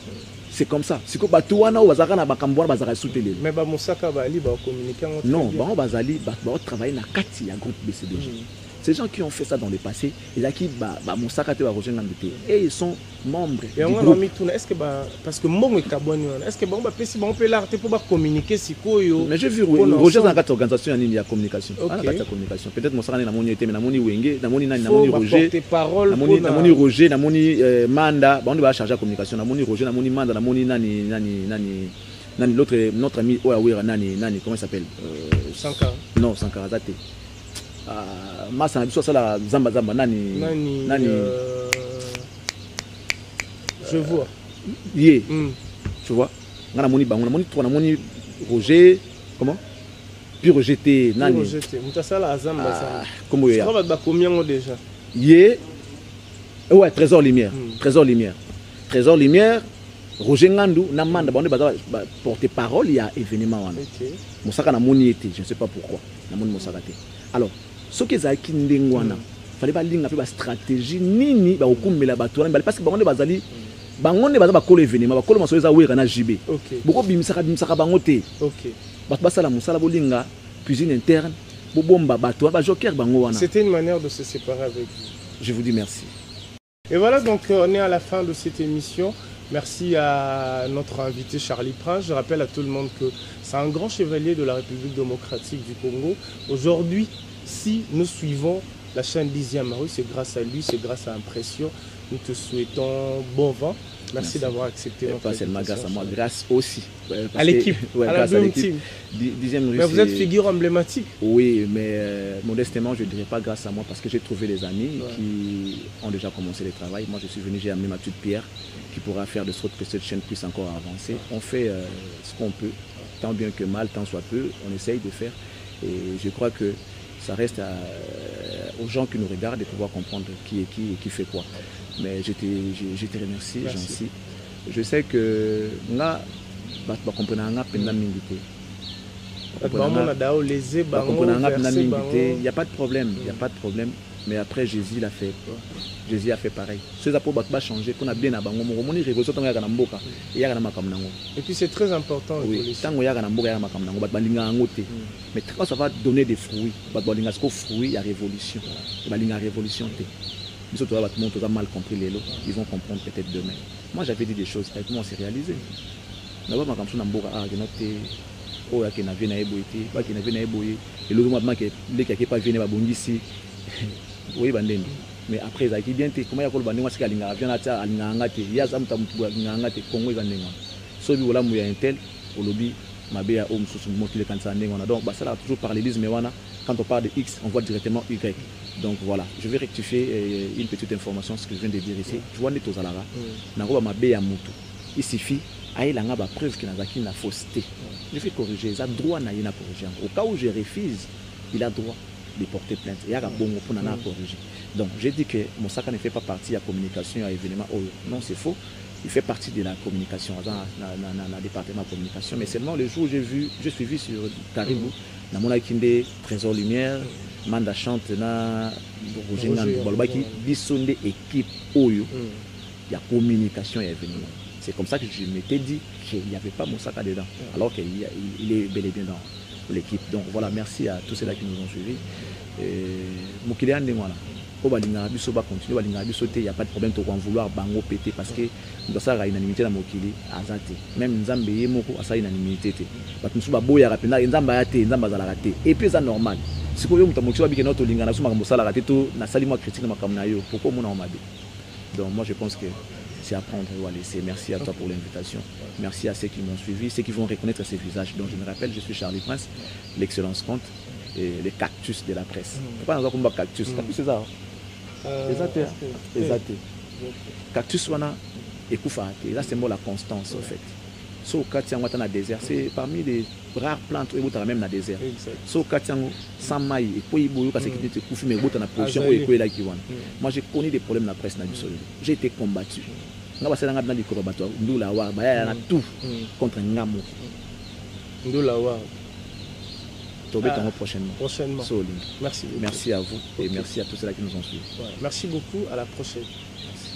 c'est comme ça c'est que batuana ou bazaka na bakambo na bazaka soutenir mais ba musaka ba ali ba communiquer non ba bazali ba travailler na kati ya groupe BCDG. Ces gens qui ont fait ça dans le passé, ils a qui Moussaka te va rejoindre l'ambité et ils sont membres du groupe. Est-ce que parce que moi est-ce que on peut l'arrêter pour communiquer si koyo. Mais j'ai vu Roger dans quatre organisations il y a communication. Communication. Peut-être Moussaka na moni été mais na moni Wenge, na moni Roger. Na moni Roger, na moni Manda, on va charger la communication. Na moni Roger, na moni Manda, na moni nani l'autre notre ami Oya nani comment il s'appelle Sankara. Non, Sankara Zate. Massa na ça la zamba nani je vois tu vois on a moni bango na moni trois na moni Roger comment puis rejeté nani rejeté mutasala zamba ça comment ya va ba combien déjà ouais trésor lumière Roger Ngandou na manda bande ba porter parole il y a événement wana Moussaka na moni été je ne sais pas pourquoi na moni Moussaka té alors ce que ça qui ndengwana fallait pas linga pe stratégie nini ba okumela bato parce que bango bazali bango ne baza ba kolo événement ba kolo maso za wera na JB boko bimisaka bango te bato basala musala bolinga cuisine interne bo bomba bato ba joker bango wana. C'était une manière de se séparer avec vous. Je vous dis merci. Et voilà, donc on est à la fin de cette émission. Merci à notre invité Charlie Prince. Je rappelle à tout le monde que c'est un grand chevalier de la République démocratique du Congo. Aujourd'hui, si nous suivons la chaîne 10e rue, c'est grâce à lui, c'est grâce à Impression. Nous te souhaitons bon vent. Merci d'avoir accepté notre invitation. Pas seulement grâce à moi, grâce aussi. À l'équipe, à la Dream Team. 10e rue, mais vous êtes figure emblématique. Oui, mais modestement, je ne dirais pas grâce à moi parce que j'ai trouvé des amis qui ont déjà commencé le travail. Moi, je suis venu, j'ai amené ma petite pierre qui pourra faire de sorte que cette chaîne puisse encore avancer. On fait ce qu'on peut, tant bien que mal, tant soit peu, on essaye de faire. Et je crois que ça reste aux gens qui nous regardent de pouvoir comprendre qui est qui et qui fait quoi. Mais je te remercie, Jancy. Je sais que nga comprendre nga pendant minute. Il n'y a pas de problème, il n'y a pas de problème. Mais après Jésus l'a fait. Jésus a fait pareil. Ce qui va changer, qu'on a bien à Bango, et puis c'est très important. Oui, mais quand ça va donner des fruits, il y a révolution. Il y a révolution. Tout le monde a mal compris les lots. Ils vont comprendre peut-être demain. Moi j'avais dit des choses, comment c'est réalisé. Oui, mais après ça qui bien comment ya ko bandi ngwa sika linga avion ata alinga ngate ya zamta mutu linga ngate Congo ezandenga so bi wala mu ya intel olobi mabe ya om susu mo kile kansa ndenga donc bah ça là toujours parallélisme wana quand on parle de X on voit directement Y donc voilà je vais rectifier une petite information ce que je viens de dire ici je vois neto zalara na ko mabe ya mutu il suffit aïla nga ba preuve que nazaki na fausseté je vais corriger ça droit na yena corriger au cas où je refuse il a droit de porter plainte. Il y a un bon mot pour corriger. Donc, j'ai dit que Moussaka ne fait pas partie de la communication à événement. Oh, non, c'est faux. il fait partie de la communication, dans le département de communication. Mais seulement le jour où j'ai suivi sur Caribou, dans mon Akinde, Trésor Lumière, Manda Chante, Roger Balbaki, Bissonde équipe Oyo, il y a communication et événement. C'est comme ça que je m'étais dit qu'il n'y avait pas Moussaka dedans, alors qu'il est bel et bien dans l'équipe. Donc voilà, merci à tous ceux-là qui nous ont suivis. Moukilian de moi là. Il n'y a pas de problème de vouloir bango péter parce que nous avons une unanimité dans Mokili azate. Même Nzambe yemoko asa une unanimité te. Parce que nous sommes boya rapena Nzamba yate Nzamba za la raté. Et puis c'est normal. Si vous avez mutamoki biki notre lingana suma comme ça la raté to na sali moi critique na makamna yo. Pourquoi mon amabe? Donc moi je pense que c'est à prendre ou à laisser. Merci à toi pour l'invitation. Merci à ceux qui m'ont suivi, ceux qui vont reconnaître ces visages. Donc je me rappelle, je suis Charlie Prince, l'excellence compte et les cactus de la presse. Pourquoi nous avons combat cactus? Cactus c'est ça. Exact. Cactus wana ekufa te. Là c'est moi la constance en fait. So katiango dans le désert, c'est parmi les rares plantes où tu même dans le désert. So katiango sans maille et puis boyo parce que tu kufi mais bout dans la position où est là qui wana. Moi j'ai connu des problèmes dans la presse na biso. J'ai été combattu. Nga basela nga dans les collaborateurs, ndula wa ba ya na tout contre ngamo. Ndula wa prochainement. Merci beaucoup. Merci à vous et merci à tous ceux qui nous ont suivis. Voilà. Merci beaucoup, à la prochaine. Merci.